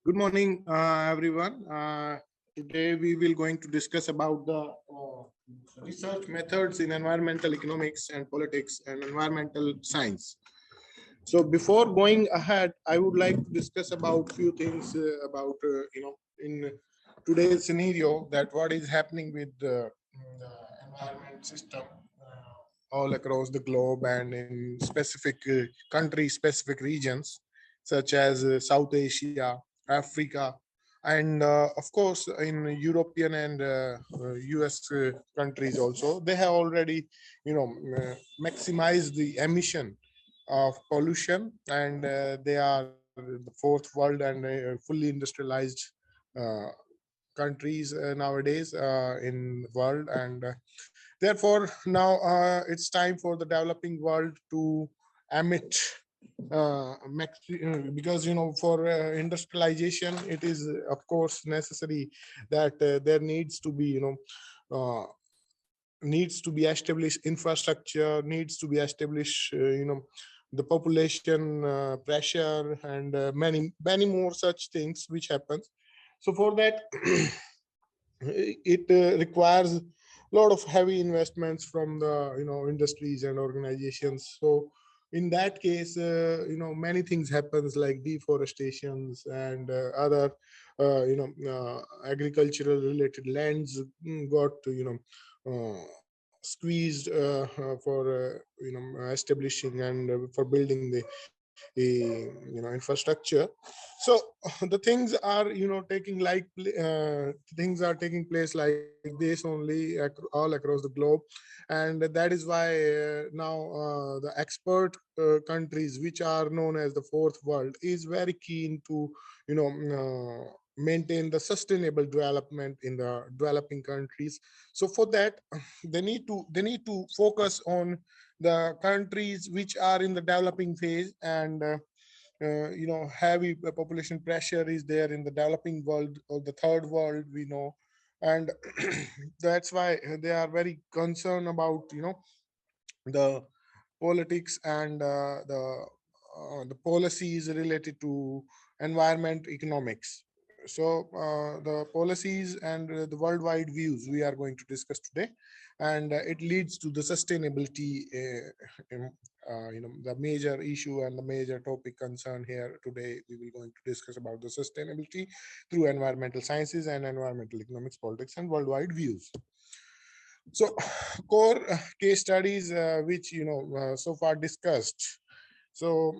Good morning, everyone. Today we will going to discuss about the research methods in environmental economics and politics and environmental science. So before going ahead, I would like to discuss about few things about in today's scenario that what is happening with the environment system all across the globe and in specific country specific regions such as South Asia, Africa, and of course in European and US countries also. They have already maximized the emission of pollution, and they are the fourth world and fully industrialized uh, countries nowadays in the world. And therefore now it's time for the developing world to emit because for industrialization it is of course necessary that there needs to be uh, needs to be established infrastructure, needs to be established the population pressure, and many more such things which happens. So for that it requires a lot of heavy investments from the industries and organizations. So in that case many things happens like deforestations and other agricultural related lands got squeezed for establishing and for building the infrastructure. So the things are taking like things are taking place like this only all across the globe. And that is why now the expert countries which are known as the fourth world is very keen to maintain the sustainable development in the developing countries. So for that they need to focus on the countries which are in the developing phase, and heavy population pressure is there in the developing world or the third world, we know. And that's why they are very concerned about the politics and the policies related to environment economics. So the policies and the worldwide views we are going to discuss today, and it leads to the sustainability. The major issue and the major topic concern here today, we will going to discuss about the sustainability through environmental sciences and environmental economics, politics, and worldwide views. So core case studies which so far discussed. So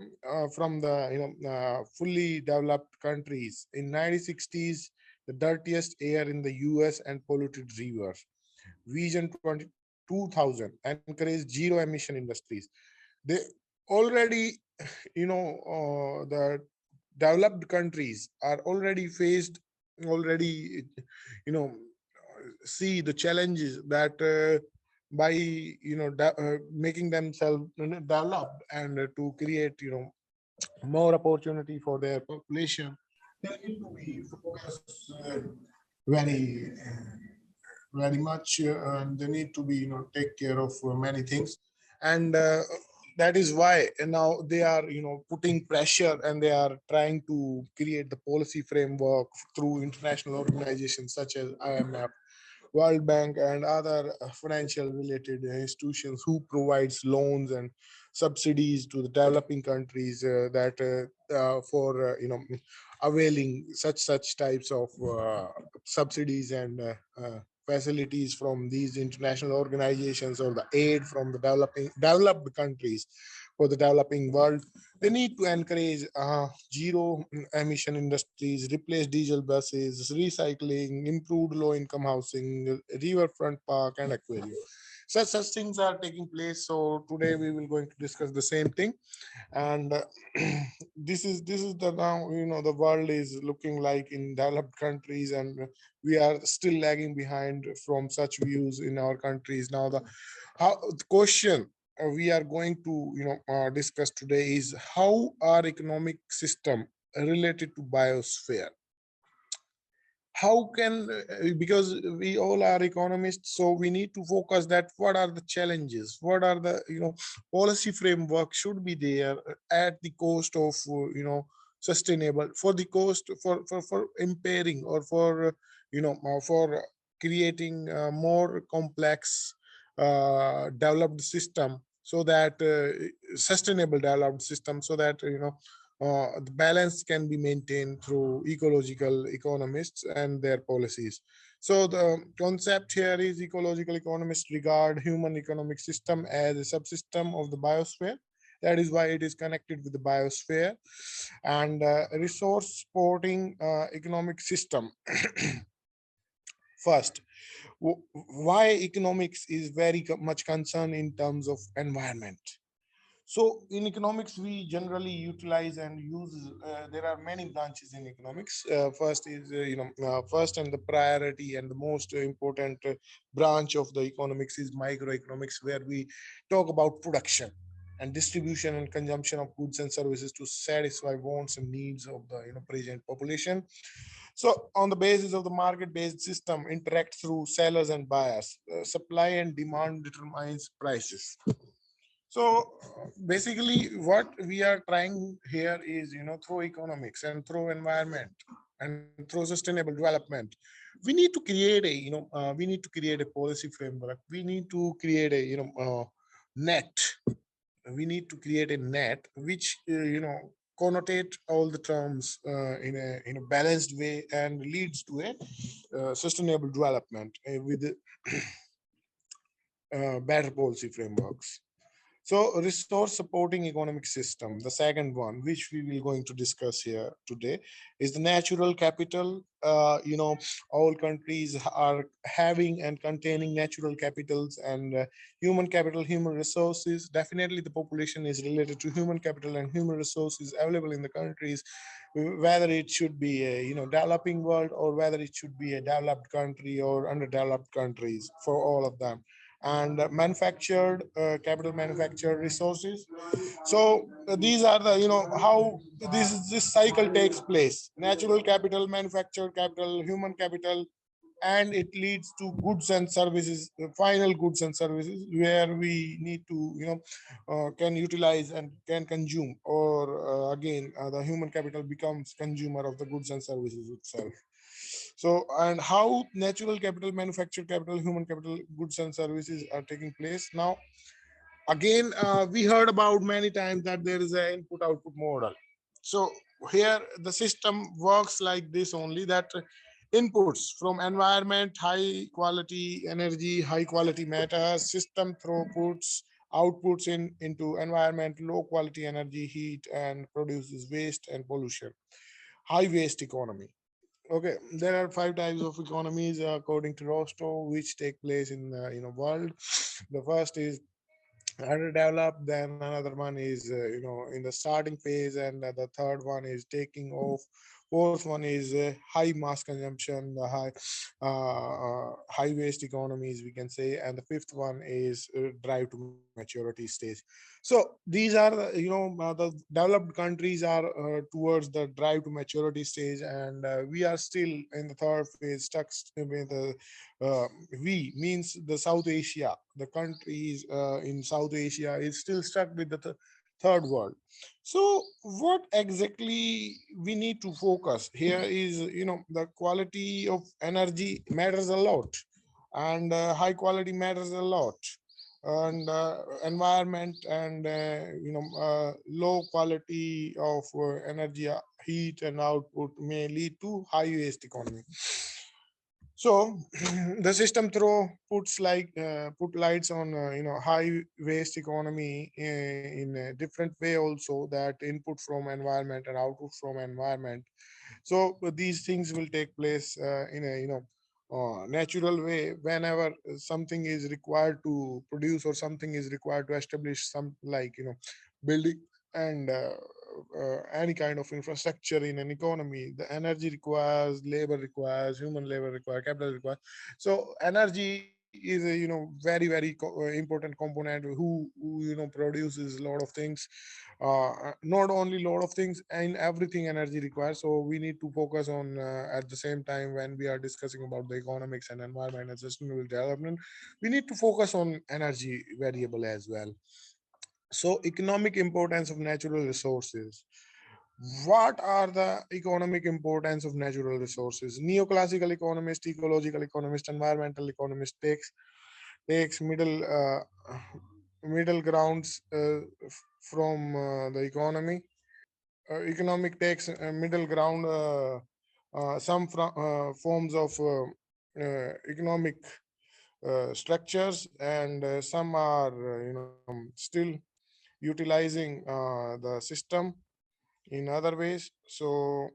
from the fully developed countries in 1960s, the dirtiest air in the US and polluted rivers. Vision 2000 encouraged zero emission industries. They already the developed countries are already faced, already you know see the challenges that by making themselves developed and to create more opportunity for their population, they need to be focused very much, and they need to be take care of many things. And that is why now they are putting pressure, and they are trying to create the policy framework through international organizations such as IMF, World Bank, and other financial related institutions who provides loans and subsidies to the developing countries that for availing such types of subsidies and facilities from these international organizations, or the aid from the developed countries for the developing world. They need to encourage zero emission industries, replace diesel buses, recycling, improved low income housing, riverfront park, and aquarium. Such things are taking place. So today we will going to discuss the same thing. And this is the now the world is looking like in developed countries, and we are still lagging behind from such views in our countries. Now the question we are going to discuss today is how our economic system related to biosphere. How can because we all are economists, so we need to focus that what are the challenges, what are the policy framework should be there at the cost of sustainable for the cost for impairing or for for creating more complex developed system, so that sustainable developed system, so that the balance can be maintained through ecological economists and their policies. So the concept here is ecological economists regard human economic system as a subsystem of the biosphere. That is why it is connected with the biosphere. And resource supporting economic system. First, why economics is very much concerned in terms of environment. So in economics, we generally utilize and use. There are many branches in economics. First is first and the priority and the most important branch of the economics is microeconomics, where we talk about production and distribution and consumption of goods and services to satisfy wants and needs of the present population. So on the basis of the market-based system, interact through sellers and buyers. Supply and demand determines prices. So basically, what we are trying here is, through economics and through environment and through sustainable development, we need to create we need to create a policy framework. We need to create a, net. We need to create a net which, connotate all the terms in a balanced way and leads to a sustainable development with better policy frameworks. So resource supporting economic system, the second one, which we will going to discuss here today, is the natural capital. All countries are having and containing natural capitals and human capital, human resources. Definitely, the population is related to human capital and human resources available in the countries, whether it should be a developing world or whether it should be a developed country or underdeveloped countries, for all of them. And manufactured capital, manufactured resources. So these are the, how this cycle takes place: natural capital, manufactured capital, human capital, and it leads to goods and services, final goods and services, where we need to can utilize and can consume, or again the human capital becomes consumer of the goods and services itself. So, and how natural capital, manufactured capital, human capital, goods and services are taking place now. Again, we heard about many times that there is an input output model. So here the system works like this only, that inputs from environment, high quality energy, high quality matter, system throughputs outputs into environment, low quality energy, heat, and produces waste and pollution. High waste economy. Okay, there are five types of economies according to Rostow, which take place in the world. The first is underdeveloped, then another one is in the starting phase, and the third one is taking off. Fourth one is high mass consumption, the high waste economies, we can say, and the fifth one is drive to maturity stage. So these are the, the developed countries are towards the drive to maturity stage, and we are still in the third phase, stuck with the we means the South Asia. The countries in South Asia is still stuck with the third world. So what exactly we need to focus here is, the quality of energy matters a lot, and high quality matters a lot, and environment and low quality of energy, heat and output may lead to high waste economy. So the system throw puts like put lights on high waste economy in a different way also, that input from environment and output from environment. So these things will take place in a natural way. Whenever something is required to produce or something is required to establish some, like building and any kind of infrastructure in an economy, the energy requires, labor requires, human labor requires, capital requires. So energy is a very important component who produces a lot of things, not only a lot of things, and everything energy requires. So we need to focus on at the same time, when we are discussing about the economics and environment and sustainable development, we need to focus on energy variable as well. So economic importance of natural resources. What are the economic importance of natural resources? Neoclassical economist, ecological economist, environmental economist takes middle grounds from the economy. Economic takes middle ground, some forms of economic structures, and some are still utilizing the system in other ways. So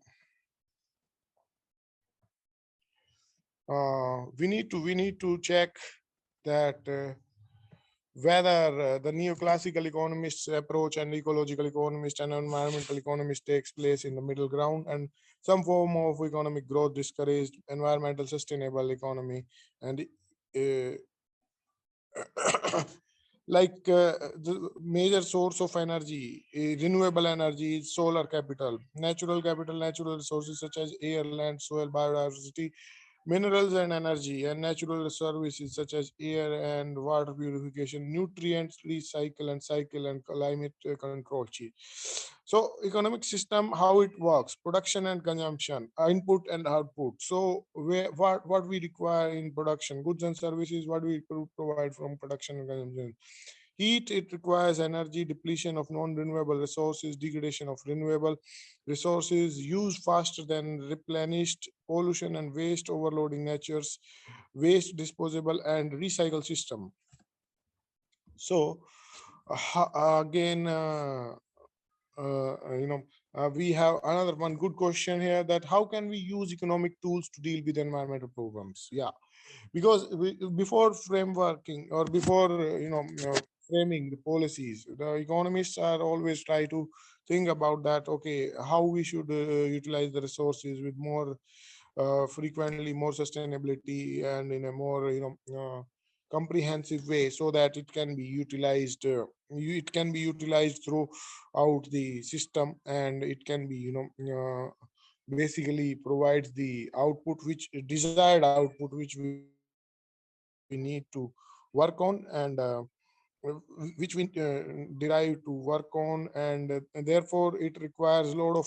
we need to check that whether the neoclassical economists approach and ecological economist and environmental economist takes place in the middle ground, and some form of economic growth discouraged environmental sustainable economy, and like the major source of energy, renewable energy is solar capital, natural resources such as air, land, soil, biodiversity, minerals and energy, and natural services such as air and water purification, nutrients recycle and cycle, and climate control change. So economic system, how it works: production and consumption, input and output. So what we require in production, goods and services, what we provide from production and consumption. Heat, it requires energy, depletion of non-renewable resources, degradation of renewable resources, use faster than replenished, pollution and waste, overloading nature's waste disposable and recycle system. So again, we have another one good question here, that how can we use economic tools to deal with environmental problems? Yeah, because before frameworking, or before framing the policies, the economists are always try to think about that, okay, how we should utilize the resources with more frequently, more sustainability, and in a more comprehensive way, so that it can be utilized, it can be utilized throughout the system, and it can be basically provides the output, which desired output, which we need to work on, and which we derive to work on, and therefore it requires a lot of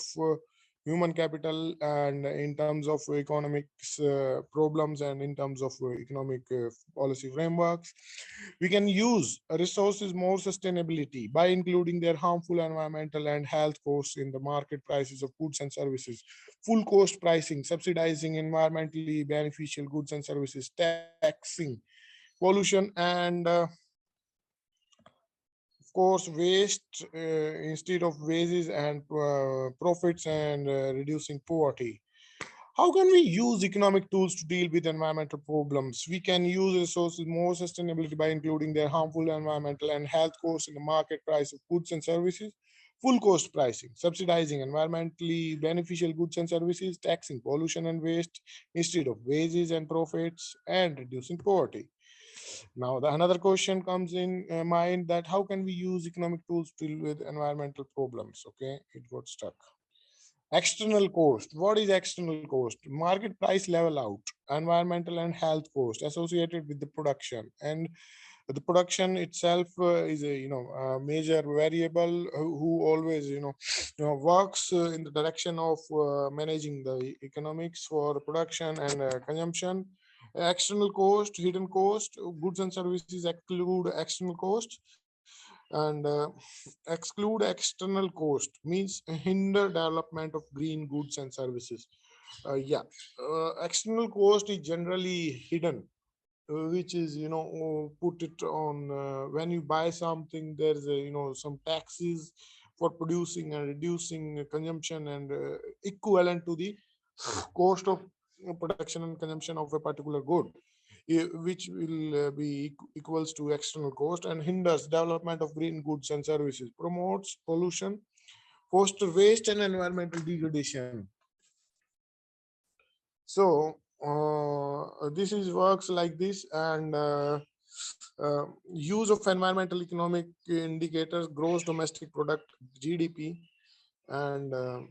human capital, and in terms of economics problems, and in terms of economic policy frameworks, we can use resources more sustainability by including their harmful environmental and health costs in the market prices of goods and services. Full cost pricing, subsidizing environmentally beneficial goods and services, taxing pollution, and of course waste instead of wages, and profits, and reducing poverty. How can we use economic tools to deal with environmental problems? We can use resources more sustainability by including their harmful environmental and health costs in the market price of goods and services. Full cost pricing, subsidizing environmentally beneficial goods and services, taxing pollution and waste instead of wages and profits, and reducing poverty. Now, the another question comes in mind, that how can we use economic tools to deal with environmental problems? Okay, it got stuck. External cost. What is external cost? Market price level out, environmental and health cost associated with the production, and the production itself is a a major variable who always works in the direction of managing the economics for production and consumption. External cost, hidden cost, goods and services exclude external cost, and exclude external cost means hinder development of green goods and services. Yeah, external cost is generally hidden, which is put it on when you buy something. There's a some taxes for producing and reducing consumption, and equivalent to the cost of production and consumption of a particular good, which will be equals to external cost, and hinders development of green goods and services, promotes pollution, foster waste and environmental degradation. So this is works like this, and use of environmental economic indicators, gross domestic product, GDP, and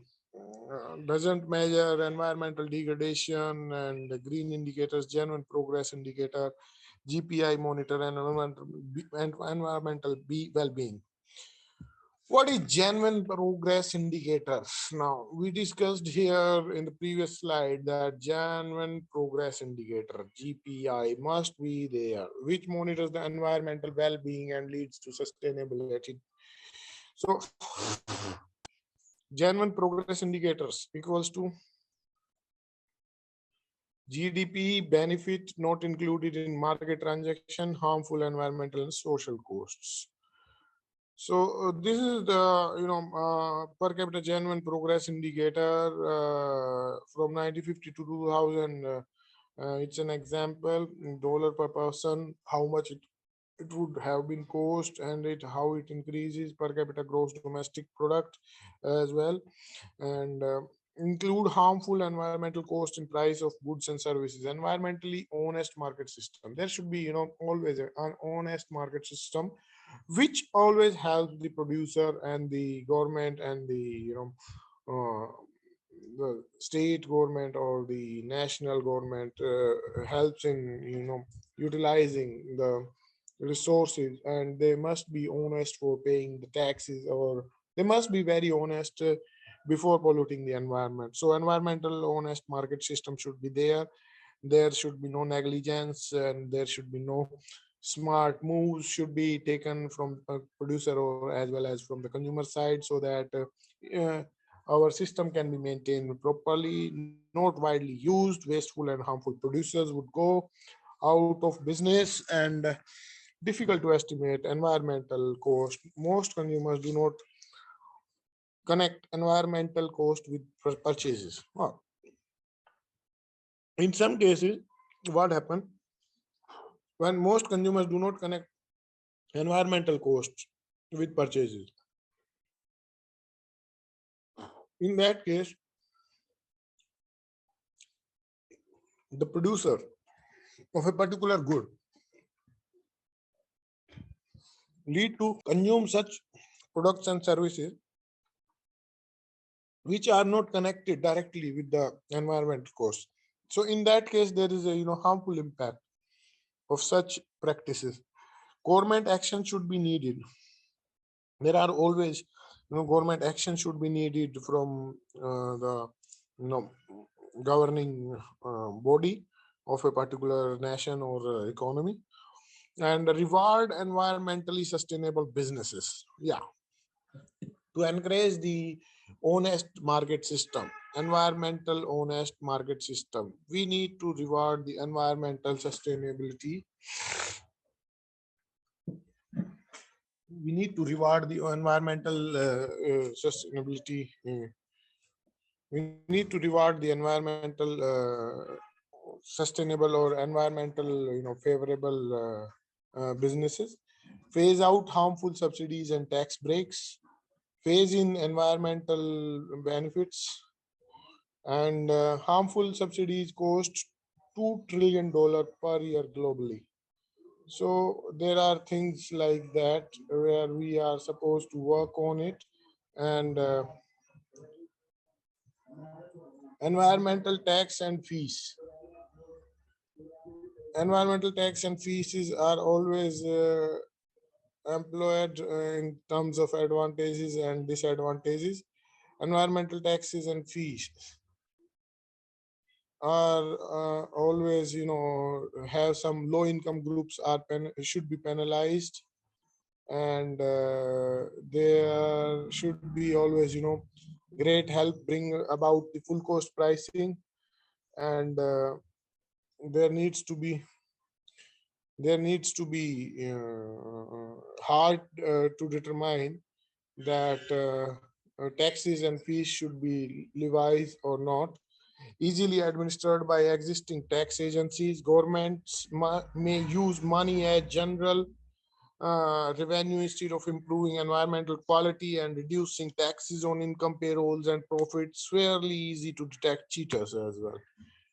doesn't measure environmental degradation, and the green indicators, genuine progress indicator, GPI monitor, and environmental well-being. What is genuine progress indicators? Now, we discussed here in the previous slide that genuine progress indicator (GPI) must be there, which monitors the environmental well-being and leads to sustainability. So, genuine progress indicators equals to GDP benefit not included in market transaction, harmful environmental and social costs. So this is the per capita genuine progress indicator from 1950 to 2000. It's an example in dollar per person, how much it would have been cost, and it how it increases per capita gross domestic product as well, and include harmful environmental cost in price of goods and services. Environmentally honest market system, there should be always an honest market system which always helps the producer and the government and the state government or the national government helps in utilizing the resources, and they must be honest for paying the taxes, or they must be very honest before polluting the environment. So environmental honest market system should be there. There should be no negligence, and there should be no smart moves should be taken from a producer or as well as from the consumer side, so that our system can be maintained properly, not widely used. Wasteful and harmful producers would go out of business, and difficult to estimate environmental cost. Most consumers do not connect environmental cost with purchases. Well, in some cases, what happens when most consumers do not connect environmental costs with purchases? In that case, the producer of a particular good need to consume such products and services which are not connected directly with the environmental costs. So in that case, there is a harmful impact of such practices. Government action should be needed. There are always government action should be needed from the governing body of a particular nation or economy, and reward environmentally sustainable businesses. Yeah, to encourage the honest market system, environmental honest market system, we need to reward the environmental sustainability. We need to reward the environmental sustainability. We need to reward the environmental sustainable or environmental favorable businesses. Phase out harmful subsidies and tax breaks. Phase in environmental benefits. And harmful subsidies cost $2 trillion per year globally. So there are things like that where we are supposed to work on it. And environmental tax and fees. Environmental tax and fees are always employed in terms of advantages and disadvantages. Environmental taxes and fees are always have some low income groups are should be penalized, and there should be always great help bring about the full cost pricing, and there needs to be hard to determine that taxes and fees should be levied or not, easily administered by existing tax agencies. Governments may use money as general revenue instead of improving environmental quality and reducing taxes on income, payrolls, and profits. Fairly easy to detect cheaters as well.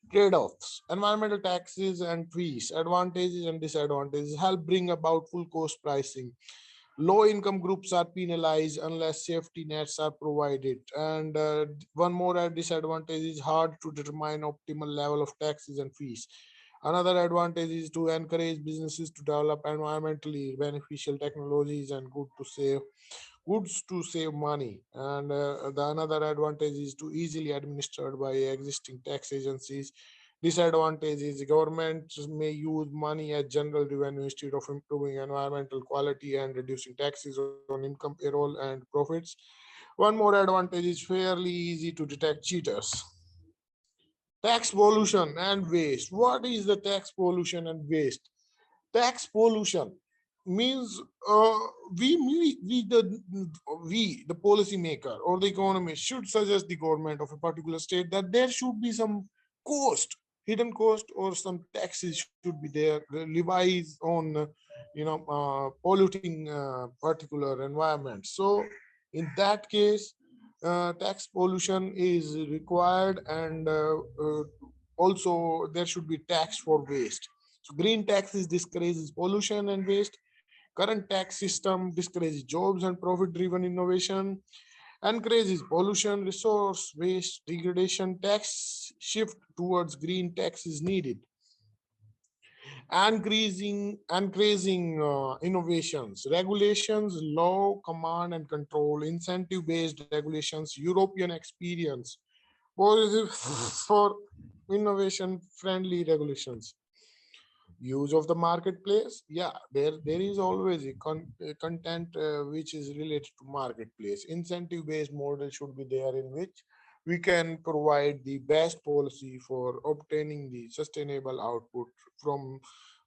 Trade-offs: environmental taxes and fees, advantages and disadvantages, help bring about full cost pricing. Low income groups are penalized unless safety nets are provided. And one more disadvantage is hard to determine optimal level of taxes and fees. Another advantage is to encourage businesses to develop environmentally beneficial technologies and good to save goods to save money, and the another advantage is to easily administered by existing tax agencies. Disadvantage is governments may use money as general revenue instead of improving environmental quality and reducing taxes on income, payroll, and profits. One more advantage is fairly easy to detect cheaters. Tax pollution and waste. What is the tax pollution and waste? Tax pollution means we the policymaker or the economist should suggest the government of a particular state that there should be some cost, hidden cost, or some taxes should be there levies on polluting particular environment. So in that case, tax pollution is required, and also there should be tax for waste. So green taxes discourages pollution and waste. Current tax system discourages jobs and profit-driven innovation, encourages pollution, resource waste, degradation. Tax shift towards green tax is needed. Increasing innovations, regulations, law, command and control, incentive-based regulations, European experience, positive for innovation-friendly regulations. Use of the marketplace, yeah, there is always a content which is related to marketplace. Incentive based model should be there, in which we can provide the best policy for obtaining the sustainable output from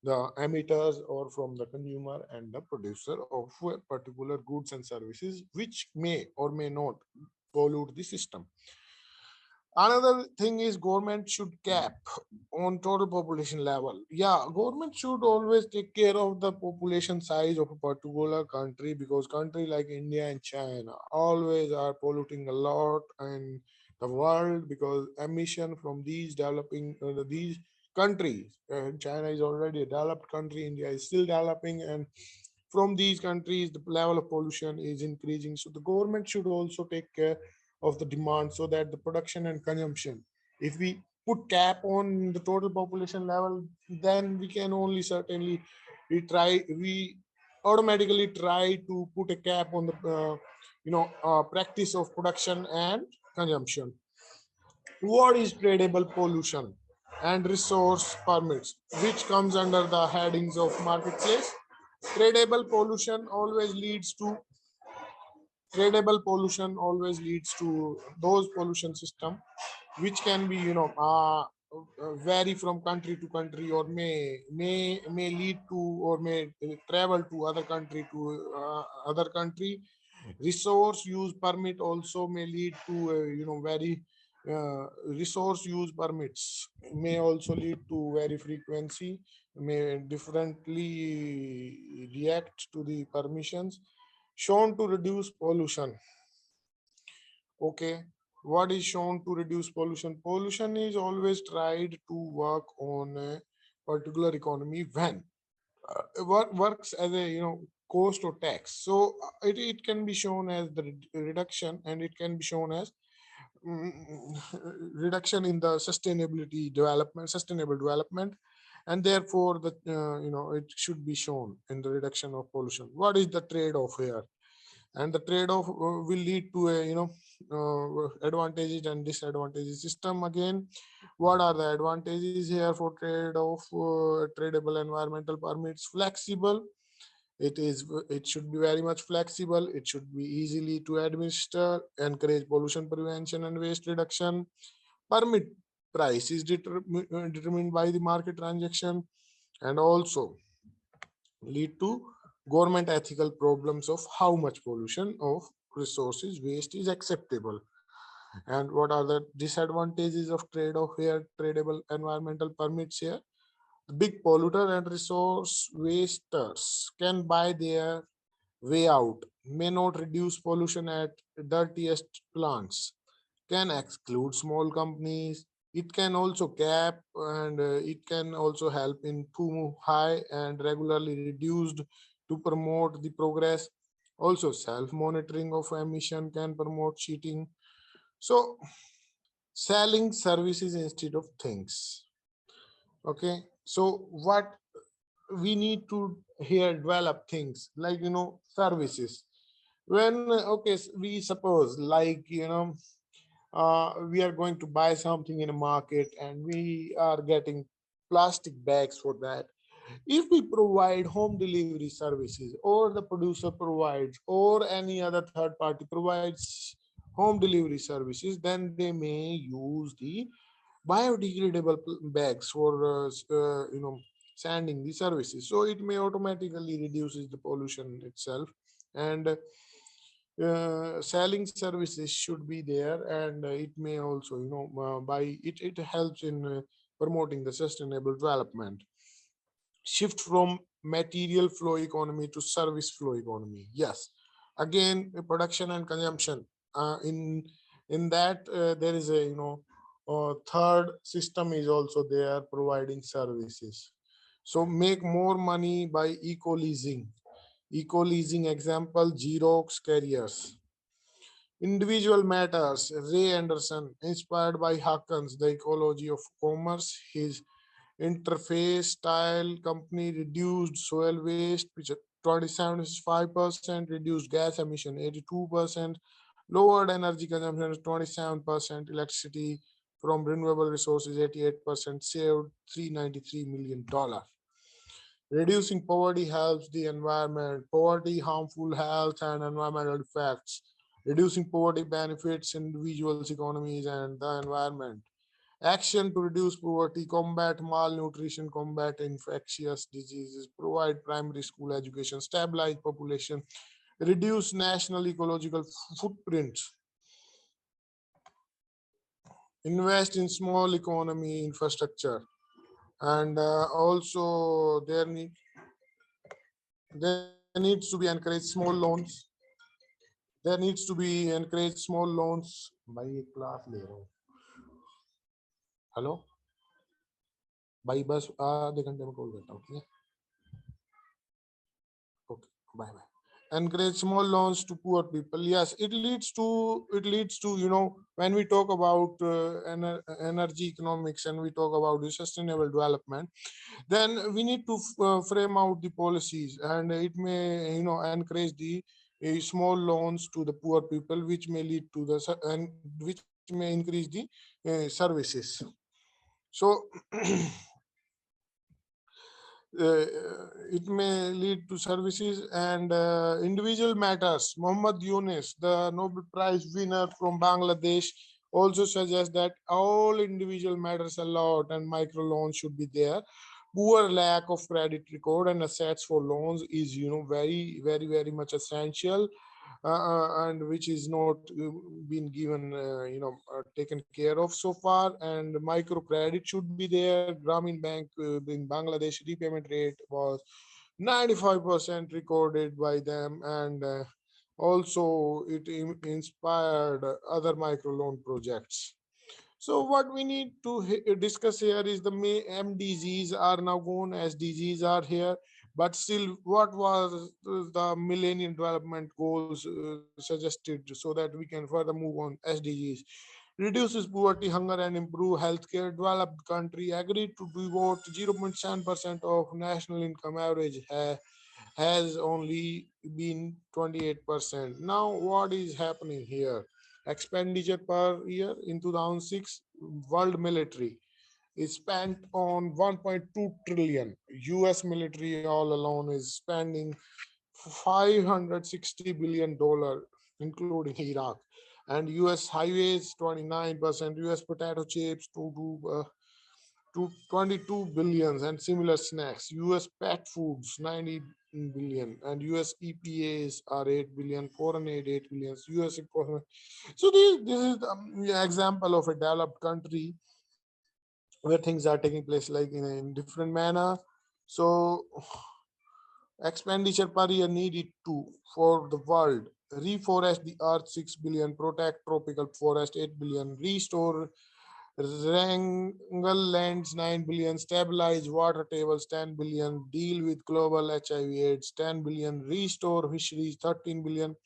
the emitters or from the consumer and the producer of particular goods and services, which may or may not pollute the system. Another thing is government should cap on total population level. Yeah, government should always take care of the population size of a particular country, because country like India and China always are polluting a lot in the world, because emission from these developing these countries. China is already a developed country. India is still developing, and from these countries the level of pollution is increasing. So the government should also take care of the demand, so that the production and consumption, if we put cap on the total population level, then we can only certainly we automatically try to put a cap on the practice of production and consumption. What is tradable pollution and resource permits, which comes under the headings of marketplace? Tradable pollution always leads to Tradable pollution always leads to those pollution system which can be vary from country to country, or may lead to, or may travel to other country to other country. Resource use permit also may lead to very resource use permits may also lead to very frequency, may differently react to the permissions shown to reduce pollution. Okay, what is shown to reduce pollution? Pollution is always tried to work on a particular economy when what works as a cost or tax. So it can be shown as the reduction, and it can be shown as mm, reduction in the sustainable development, and therefore the it should be shown in the reduction of pollution. What is the trade-off here? And the trade-off will lead to a advantages and disadvantages system again. What are the advantages here for trade-off? Tradable environmental permits, flexible. It should be very much flexible. It should be easily to administer, encourage pollution prevention and waste reduction. Permit price is determined by the market transaction, and also lead to government ethical problems of how much pollution of resources waste is acceptable. And what are the disadvantages of trade-off here? Tradable environmental permits here. The big polluter and resource wasters can buy their way out, may not reduce pollution at dirtiest plants, can exclude small companies. It can also cap, and it can also help in too high and regularly reduced to promote the progress. Also, self monitoring of emission can promote cheating. So, selling services instead of things. Okay, so what we need to here develop things like services. When okay, we suppose, like, we are going to buy something in a market and we are getting plastic bags for that. If we provide home delivery services, or the producer provides, or any other third party provides home delivery services, then they may use the biodegradable bags for sending the services. So it may automatically reduces the pollution itself. And selling services should be there, and it may also, by it helps in promoting the sustainable development. Shift from material flow economy to service flow economy. Yes, again, production and consumption. In that, there is a, third system is also there, providing services. So make more money by eco leasing. Eco leasing example, Xerox carriers. Individual matters. Ray Anderson, inspired by Hawkins, The Ecology of Commerce. His interface style company reduced soil waste, which 27.5%, reduced gas emission 82%, lowered energy consumption 27%, electricity from renewable resources 88%, saved $393 million. Reducing poverty helps the environment. Poverty, harmful health and environmental effects. Reducing poverty benefits individuals, economies, and the environment. Action to reduce poverty, combat malnutrition, combat infectious diseases, provide primary school education, stabilize population, reduce national ecological footprints, invest in small economy infrastructure, and also there needs to be encourage small loans. There needs to be encourage small loans. भाई एक class ले रहा हूँ. Hello भाई, बस आधे घंटे में कॉल करता हूँ, ठीक है? Okay, bye bye. Encourage small loans to poor people. Yes, it leads to when we talk about energy economics and we talk about the sustainable development, then we need to frame out the policies, and it may encourage the small loans to the poor people, which may lead to and which may increase the services. So uh, it may lead to services. And individual matters. Muhammad Yunus, the Nobel Prize winner from Bangladesh, also suggests that all individual matters a lot and microloans should be there. Poor lack of credit record and assets for loans is very very very much essential, and which is not been given taken care of so far. And microcredit should be there. Grameen Bank in Bangladesh repayment rate was 95% recorded by them, and also it inspired other microloan projects. So what we need to discuss here is the MDGs are now gone, SDGs are here, but still, what was the Millennium Development Goals suggested, so that we can further move on? SDGs: reduces poverty, hunger, and improve healthcare. Developed country agreed to devote 0.7% of national income average. Has only been 28%. Now, what is happening here? Expenditure per year in 2006, world military is spent on 1.2 trillion. US military all alone is spending $560 billion, including Iraq. And US highways 29%, US potato chips to 22 billions, and similar snacks. US pet foods 90 billion, and US EPAs are 8 billion, foreign aid 8 billion, US economy. So this is the example of a developed country where things are taking place like in different manner. So expenditure per year needed to for the world: reforest the earth 6 billion, protect tropical forest 8 billion, restore wrangle lands 9 billion, stabilize water tables 10 billion, deal with global HIV/AIDS 10 billion, restore fisheries 13 billion,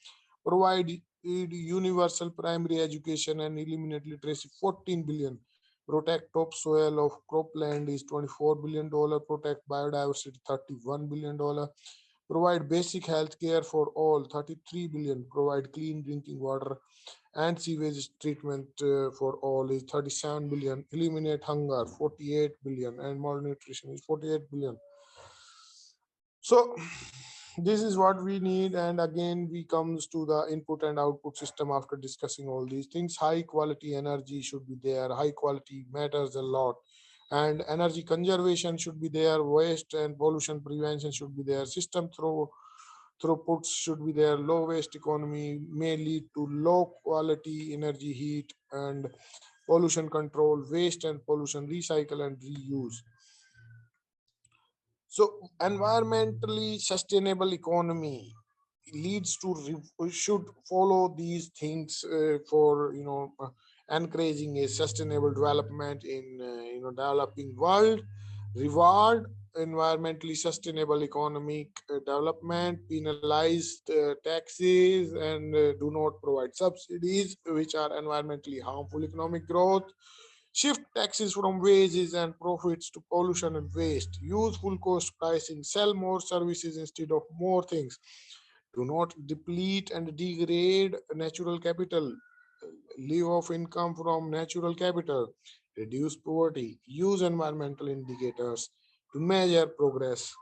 provide universal primary education and eliminate literacy 14 billion, protect topsoil of cropland is $24 billion, protect biodiversity $31 billion, provide basic health care for all, 33 billion, provide clean drinking water and sewage treatment for all is 37 billion, eliminate hunger 48 billion, and malnutrition is 48 billion. So this is what we need, and again we comes to the input and output system. After discussing all these things, high quality energy should be there, high quality matters a lot, and energy conservation should be there, waste and pollution prevention should be there, system throughputs should be there, low waste economy may lead to low quality energy heat, and pollution control, waste and pollution recycle and reuse. So environmentally sustainable economy leads to should follow these things for encouraging a sustainable development in developing world, reward environmentally sustainable economic development, penalized taxes, and do not provide subsidies which are environmentally harmful economic growth. Shift taxes from wages and profits to pollution and waste. Use full cost pricing. Sell more services instead of more things. Do not deplete and degrade natural capital. Live off income from natural capital. Reduce poverty. Use environmental indicators to measure progress.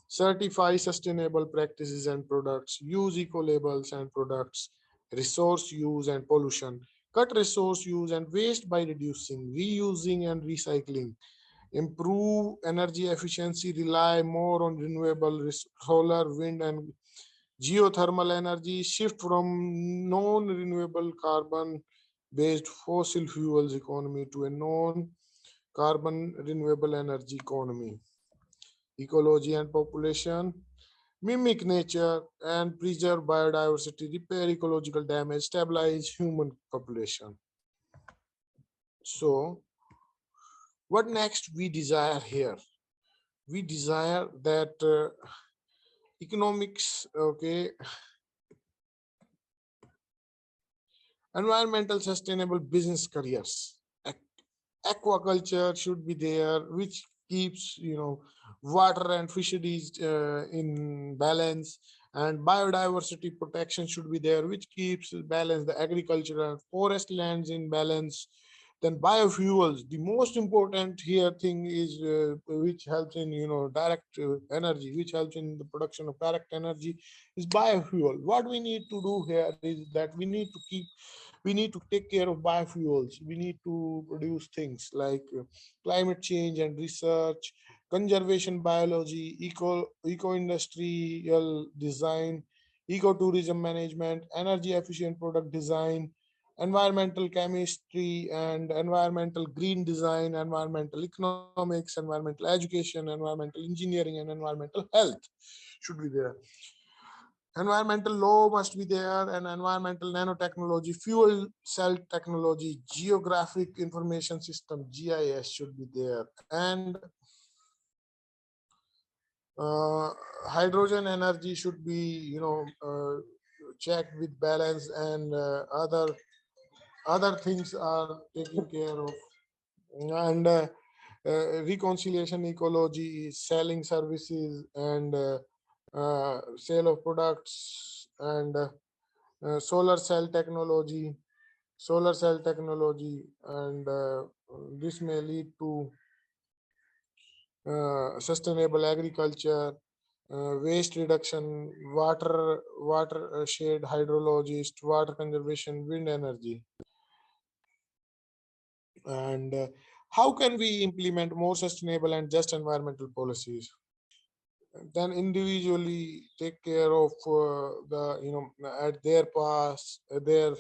Certify sustainable practices and products. Use eco labels and products. Resource use and pollution. Cut resource use and waste by reducing, reusing, and recycling. Improve energy efficiency. Rely more on renewable solar, wind, and geothermal energy. Shift from non renewable carbon based fossil fuels economy to a non carbon renewable energy economy. Ecology and population. Mimic nature and preserve biodiversity, repair ecological damage, stabilize human population. So, what next we desire here? We desire that economics, okay, environmental sustainable business careers. Aquaculture should be there, which keeps water and fisheries in balance, and biodiversity protection should be there, which keeps balance the agriculture and forest lands in balance. Then biofuels, the most important here thing is which helps in direct energy, which helps in the production of direct energy, is biofuel. What we need to do here is that we need to take care of biofuels. We need to produce things like climate change and research, conservation biology, eco industrial design, ecotourism management, energy efficient product design, environmental chemistry and environmental green design, environmental economics, environmental education, environmental engineering, and environmental health should be there. Environmental law must be there, and environmental nanotechnology, fuel cell technology, geographic information system, GIS should be there, and uh, hydrogen energy should be checked with balance, and other things are taken care of. And reconciliation ecology is selling services and sale of products, and solar cell technology, and this may lead to sustainable agriculture, waste reduction, water shade hydrologist, water conservation, wind energy. And how can we implement more sustainable and just environmental policies? Then individually take care of the at their pass, their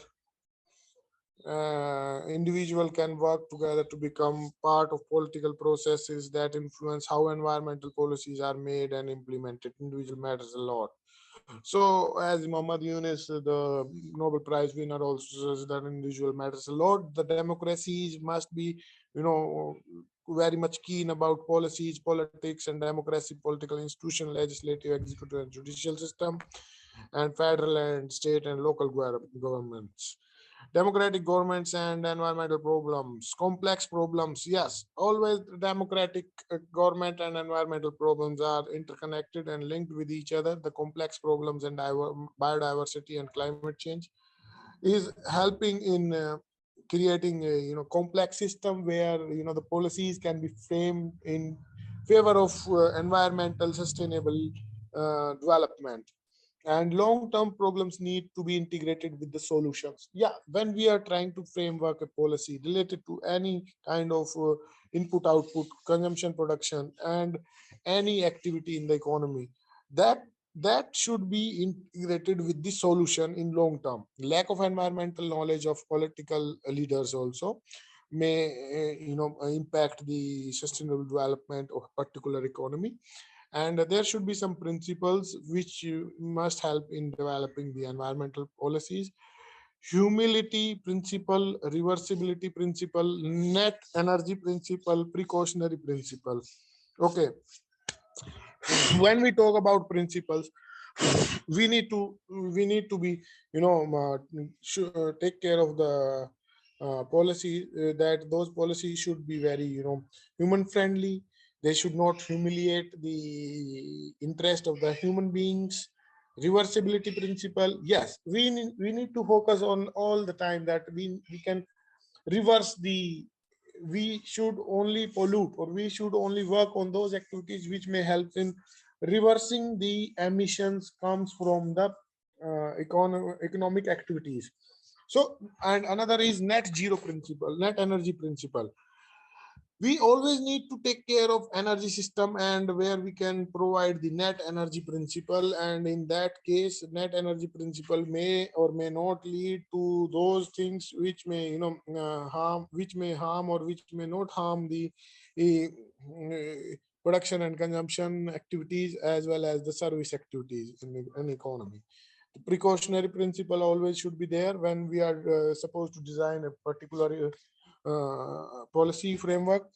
individual can work together to become part of political processes that influence how environmental policies are made and implemented. Individual matters a lot. So, as Muhammad Yunus, the Nobel Prize winner, also says that individual matters a lot. The democracies must be, very much keen about policies, politics, and democracy, political institution, legislative, executive, and judicial system, and federal and state and local governments. Democratic governments and environmental problems, complex problems. Yes, always democratic government and environmental problems are interconnected and linked with each other. The complex problems and biodiversity and climate change is helping in creating a complex system where the policies can be framed in favor of environmental sustainable development, and long term problems need to be integrated with the solutions. Yeah, when we are trying to framework a policy related to any kind of input output consumption production and any activity in the economy, that that should be integrated with the solution in long term. Lack of environmental knowledge of political leaders also may impact the sustainable development of a particular economy. And there should be some principles which you must help in developing the environmental policies: humility principle, reversibility principle, net energy principle, precautionary principle. Okay, when we talk about principles, we need to be take care of the policy, that those policies should be very human friendly. They should not humiliate the interest of the human beings. Reversibility principle, yes, we need to focus on all the time that we can reverse the we should only pollute, or we should only work on those activities which may help in reversing the emissions comes from the economic activities. So, and another is net zero principle, net energy principle. We always need to take care of energy system, and where we can provide the net energy principle, and in that case net energy principle may or may not lead to those things which may harm, which may harm or which may not harm the production and consumption activities as well as the service activities in an economy. The precautionary principle always should be there when we are supposed to design a particular policy framework.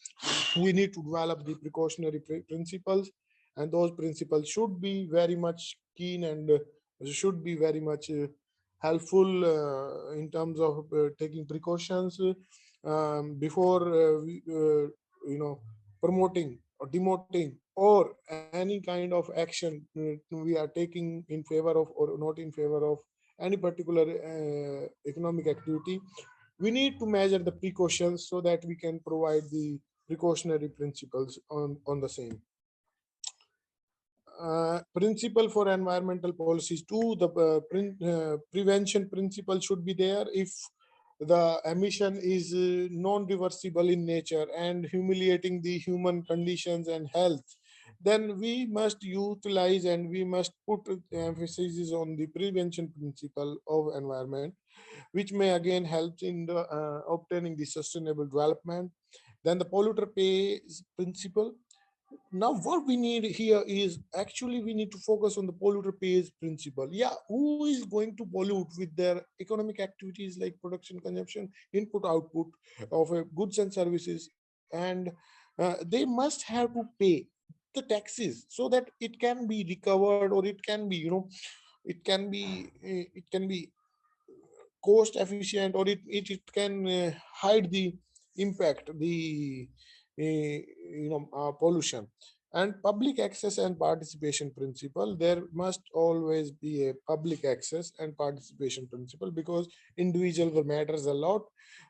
We need to develop the precautionary principles, and those principles should be very much keen and should be very much helpful in terms of taking precautions before promoting or demoting or any kind of action we are taking in favor of or not in favor of any particular economic activity. We need to measure the precautions so that we can provide the precautionary principles on the same. Principle for environmental policies too, the prevention principle should be there. If the emission is non-reversible in nature and humiliating the human conditions and health, then we must utilize and we must put emphasis on the prevention principle of environment, which may again help in the obtaining the sustainable development. Then the polluter pays principle. Now what we need here is actually we need to focus on the polluter pays principle. Yeah, who is going to pollute with their economic activities like production, consumption, input output of goods and services, and they must have to pay the taxes so that it can be recovered, or it can be it can be cost efficient, or it can hide the impact, the pollution. And public access and participation principle, there must always be a public access and participation principle, because individual matters a lot.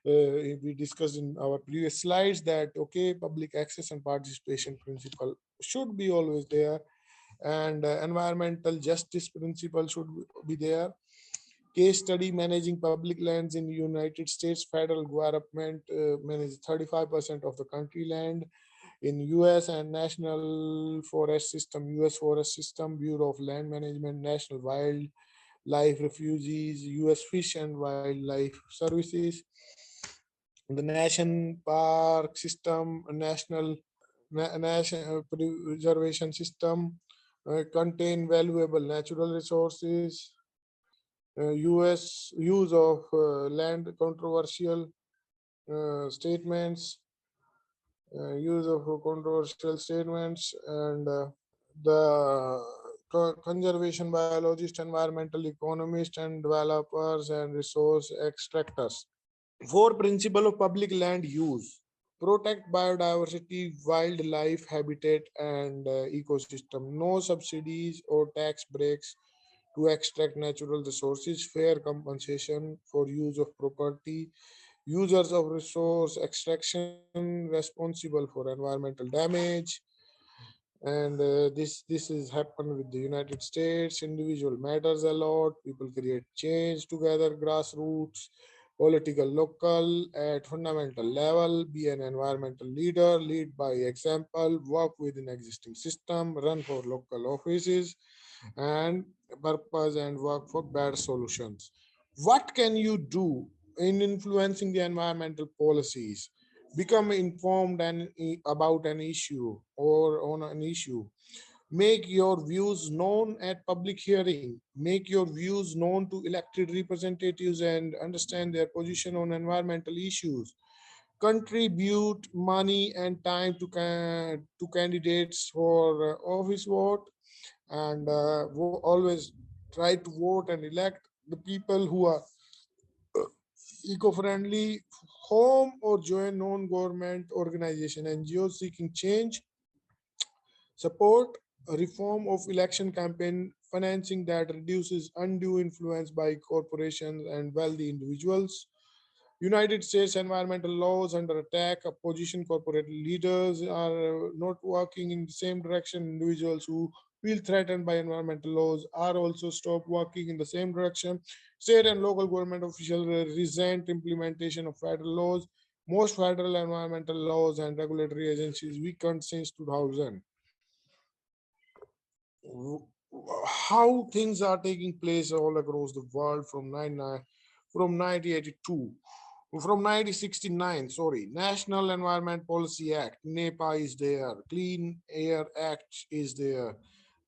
We discussed in our previous slides that okay, public access and participation principle should be always there, and environmental justice principle should be there. Case study: managing public lands in United States. Federal government manages 35% of the country land. In US and National Forest System, US Forest System, Bureau of Land Management, National Wildlife Refuges, US Fish and Wildlife Services, the National Park System, National Preservation System, contain valuable natural resources. US use of land controversial statements, use of controversial statements, and the conservation biologists, environmental economists, and developers and resource extractors. Four principle of public land use: protect biodiversity, wildlife habitat, and ecosystem. No subsidies or tax breaks to extract natural resources. Fair compensation for use of property. Users of resource extraction responsible for environmental damage. And this is happened with the United States. Individual matters a lot. People create change together. Grassroots, political, local, at fundamental level. Be an environmental leader. Lead by example. Work within existing system. Run for local offices and purpose and work for better solutions. What can you do in influencing the environmental policies? Become informed and about an issue or on an issue. Make your views known at public hearing. Make your views known to elected representatives and understand their position on environmental issues. Contribute money and time to candidates for office vote, and always try to vote and elect the people who are eco-friendly. Home or join non-government organization NGOs seeking change. Support a reform of election campaign financing that reduces undue influence by corporations and wealthy individuals. United States environmental laws under attack. Opposition corporate leaders are not working in the same direction. Individuals who feel threatened by environmental laws are also stop working in the same direction. State and local government officials resent implementation of federal laws. Most federal environmental laws and regulatory agencies weakened since 2000. How things are taking place all across the world from 1982. From 1969, sorry, National Environment Policy Act, NEPA is there, Clean Air Act is there,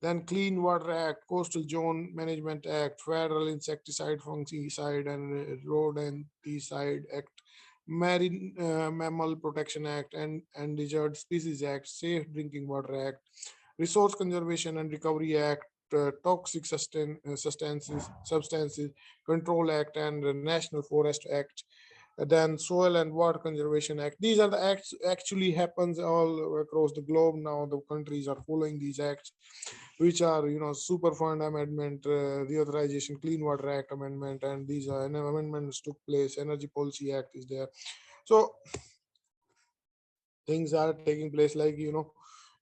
then Clean Water Act, Coastal Zone Management Act, Federal Insecticide, Fungicide, and Rodenticide Act, Marine Mammal Protection Act, and Endangered Species Act, Safe Drinking Water Act, Resource Conservation and Recovery Act, Toxic Substances Control Act, and the National Forest Act, then Soil and Water Conservation Act. These are the acts actually happens all across the globe now. The countries are following these acts, which are Super Fund Amendment, Reauthorization Clean Water Act Amendment, and these amendments took place. Energy Policy Act is there. So things are taking place like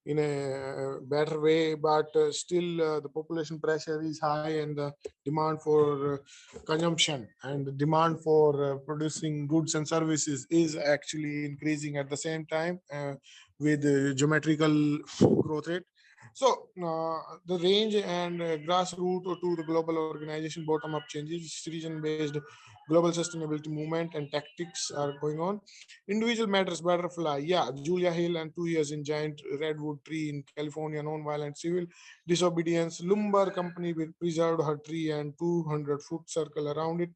in a better way, but still the population pressure is high, and the demand for consumption and the demand for producing goods and services is actually increasing at the same time, with geometrical growth rate. So the range and grassroots to the global organization bottom up changes, citizen based global sustainability movement and tactics are going on. Individual matters, butterfly. Yeah, Julia Hill and 2 years in giant redwood tree in California, non-violent civil disobedience. Lumber company preserved her tree and 200-foot circle around it.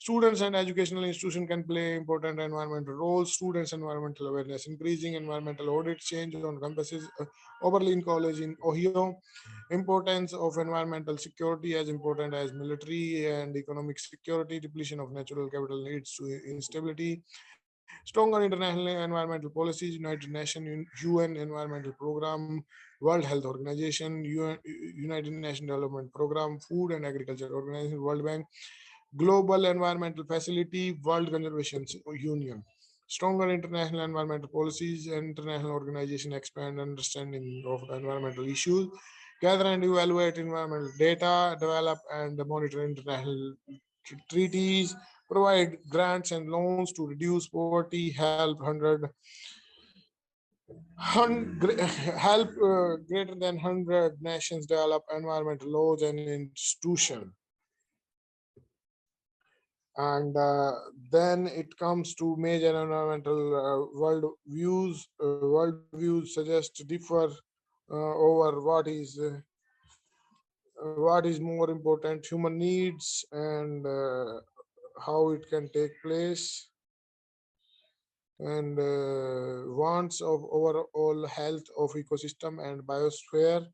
Students and educational institutions can play important environmental roles. Students' environmental awareness, increasing environmental audit change on campuses. Oberlin College in Ohio. Importance of environmental security as important as military and economic security. Depletion of natural capital leads to instability. Stronger international environmental policies. United Nations, UN Environmental Program, World Health Organization, United Nations Development Program, Food and Agriculture Organization, World Bank, Global Environmental Facility, World Conservation Union. Stronger international environmental policies and international organization expand understanding of environmental issues, gather and evaluate environmental data, develop and monitor international treaties, provide grants and loans to reduce poverty, help greater than 100 nations develop environmental laws and institutions. And then it comes to major environmental world views. World views suggest differ over what is more important, human needs and how it can take place, and wants of overall health of ecosystem and biosphere.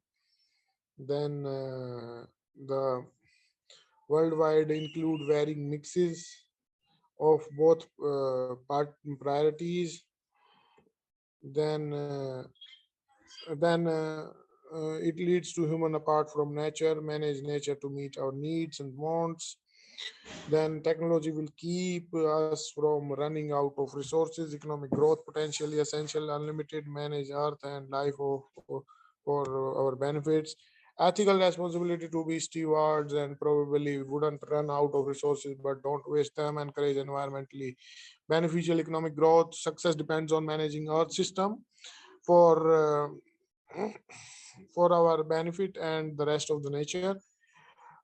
Then the worldwide include varying mixes of both priorities. Then it leads to human apart from nature, manage nature to meet our needs and wants. Then technology will keep us from running out of resources, economic growth potentially essential, unlimited, manage earth and life for our benefits. Ethical responsibility to be stewards and probably wouldn't run out of resources but don't waste them, encourage environmentally beneficial economic growth. Success depends on managing earth system for for our benefit and the rest of the nature.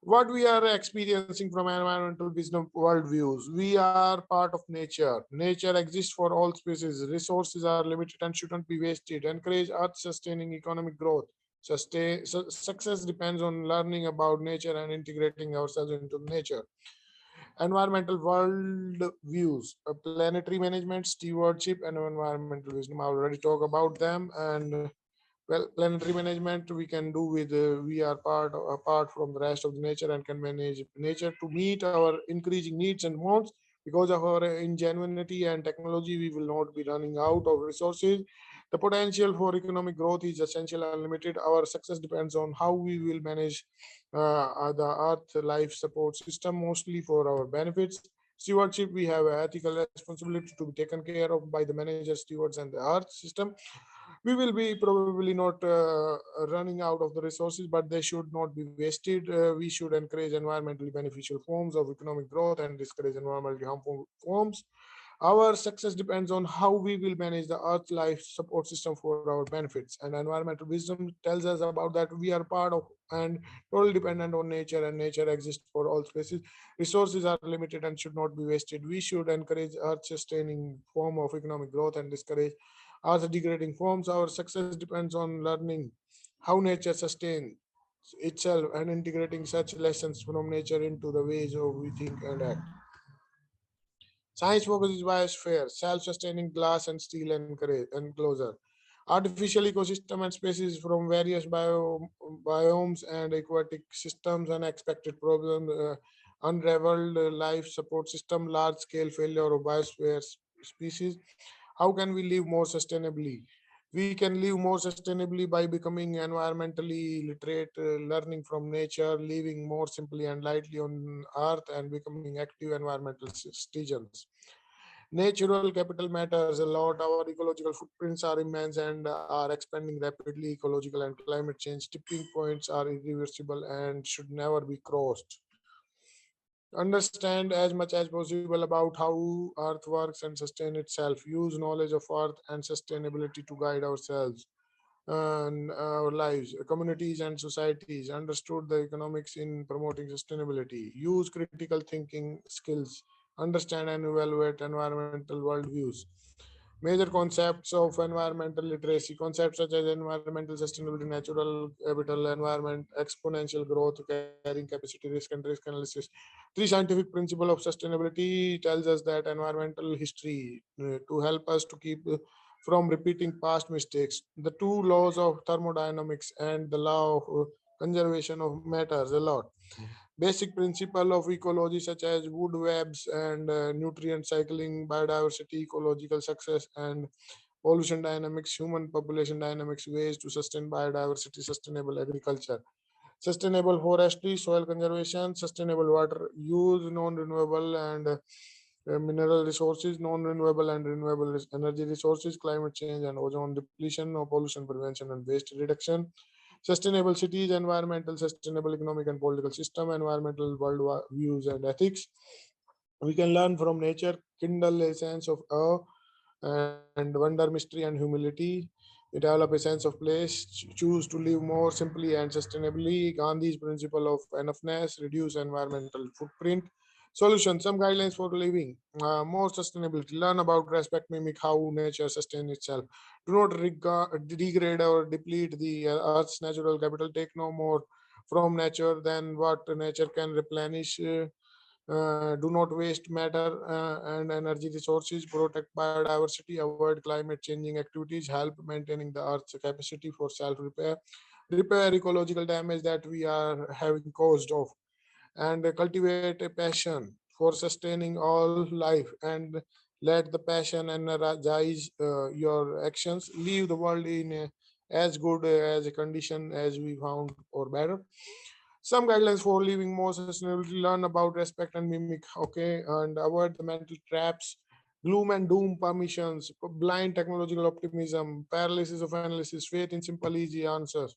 What we are experiencing from environmental wisdom worldviews. We are part of nature. Nature exists for all species. Resources are limited and shouldn't be wasted. Encourage earth sustaining economic growth. Success depends on learning about nature and integrating ourselves into nature. Environmental world views, planetary management, stewardship, and environmental wisdom. I already talk about them. And well, planetary management we can do with we are part apart from the rest of the nature and can manage nature to meet our increasing needs and wants. Because of our ingenuity and technology, we will not be running out of resources. The potential for economic growth is essential and unlimited. Our success depends on how we will manage the earth life support system, mostly for our benefits. Stewardship, we have an ethical responsibility to be taken care of by the managers, stewards, and the earth system. We will be probably not running out of the resources, but they should not be wasted. We should encourage environmentally beneficial forms of economic growth and discourage environmentally harmful forms. Our success depends on how we will manage the earth life support system for our benefits. And environmental wisdom tells us about that we are part of and totally dependent on nature, and nature exists for all species. Resources are limited and should not be wasted. We should encourage earth sustaining form of economic growth and discourage earth degrading forms. Our success depends on learning how nature sustains itself and integrating such lessons from nature into the ways of we think and act. Science focuses biosphere, self-sustaining glass and steel enclosure, artificial ecosystem and species from various biomes and aquatic systems, unexpected problems, unraveled life support system, large-scale failure of biosphere species. How can we live more sustainably? We can live more sustainably by becoming environmentally literate, learning from nature, living more simply and lightly on earth, and becoming active environmental citizens. Natural capital matters a lot. Our ecological footprints are immense and are expanding rapidly. Ecological and climate change tipping points are irreversible and should never be crossed. Understand as much as possible about how Earth works and sustain itself. Use knowledge of Earth and sustainability to guide ourselves and our lives, communities, and societies. Understood the economics in promoting sustainability. Use critical thinking skills. Understand and evaluate environmental worldviews. Major concepts of environmental literacy. Concepts such as environmental sustainability, natural capital, environment, exponential growth, carrying capacity, risk, and risk analysis. Three scientific principle of sustainability tells us that environmental history to help us to keep from repeating past mistakes. The two laws of thermodynamics and the law of conservation of matters a lot. Basic principle of ecology such as wood webs and nutrient cycling, biodiversity, ecological success, and pollution dynamics, human population dynamics, ways to sustain biodiversity, sustainable agriculture, sustainable forestry, soil conservation, sustainable water use, non-renewable and mineral resources, non-renewable and renewable energy resources, climate change and ozone depletion, no pollution prevention and waste reduction, sustainable cities, environmental, sustainable economic and political system, environmental world views and ethics. We can learn from nature, kindle a sense of awe and wonder, mystery, and humility. Develop a sense of place, choose to live more simply and sustainably. Gandhi's principle of enoughness, reduce environmental footprint. Solution, some guidelines for living more sustainability. Learn about, respect, mimic how nature sustains itself. Do not degrade or deplete the earth's natural capital. Take no more from nature than what nature can replenish. Do not waste matter and energy resources, protect biodiversity, avoid climate changing activities, help maintaining the earth's capacity for self repair, repair ecological damage that we are having caused of, and cultivate a passion for sustaining all life, and let the passion energize your actions. Leave the world in as good as a condition as we found or better. Some guidelines for living more sustainably: learn about, respect, and mimic. Okay, and avoid the mental traps, gloom and doom permissions, blind technological optimism, paralysis of analysis, faith in simple, easy answers.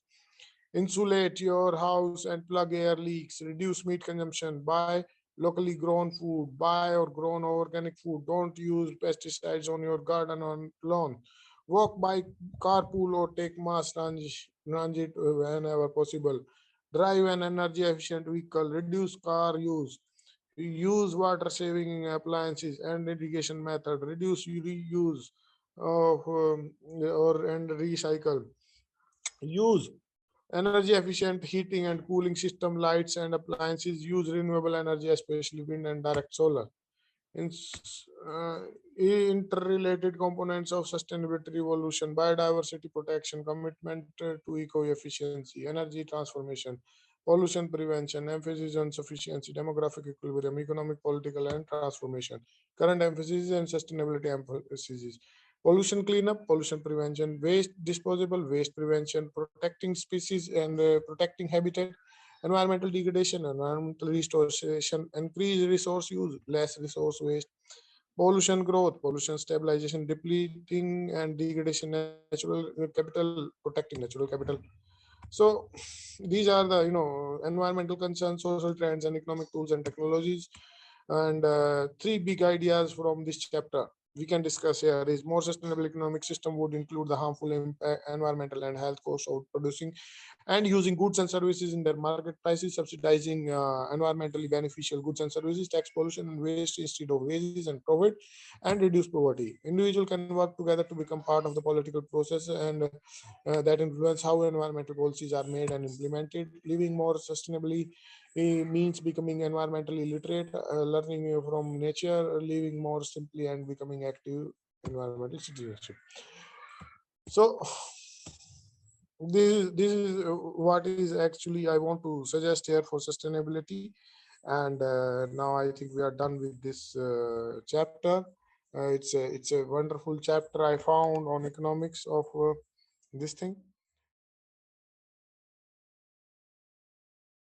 Insulate your house and plug air leaks. Reduce meat consumption. Buy locally grown food. Buy or grown organic food. Don't use pesticides on your garden or lawn. Walk, bike, carpool, or take mass transit whenever possible. Drive an energy efficient vehicle. Reduce car use. Use water saving appliances and irrigation method. Reduce reuse of or and recycle. Use energy efficient heating and cooling system, lights and appliances. Use renewable energy, especially wind and direct solar. In, Interrelated components of sustainability revolution: biodiversity protection, commitment to eco-efficiency, energy transformation, pollution prevention, emphasis on sufficiency, demographic equilibrium, economic, political, and transformation. Current emphasis and sustainability emphasis: pollution cleanup, pollution prevention, waste disposable, waste prevention, protecting species and protecting habitat, environmental degradation, environmental restoration, increase resource use, less resource waste, pollution growth, pollution stabilization, depleting and degradation, natural capital, protecting natural capital. So these are the environmental concerns, social trends, and economic tools and technologies. And three big ideas from this chapter we can discuss here is: more sustainable economic system would include the harmful impact, environmental and health costs of producing and using goods and services in their market prices, subsidizing environmentally beneficial goods and services, tax pollution and waste instead of wages and profit, and reduce poverty. Individual can work together to become part of the political process and that influence how environmental policies are made and implemented. Living more sustainably means becoming environmentally literate, learning from nature, living more simply, and becoming active environmental citizenship. So this is what is actually I want to suggest here for sustainability. And now I think we are done with this chapter. It's a wonderful chapter I found on economics of this thing.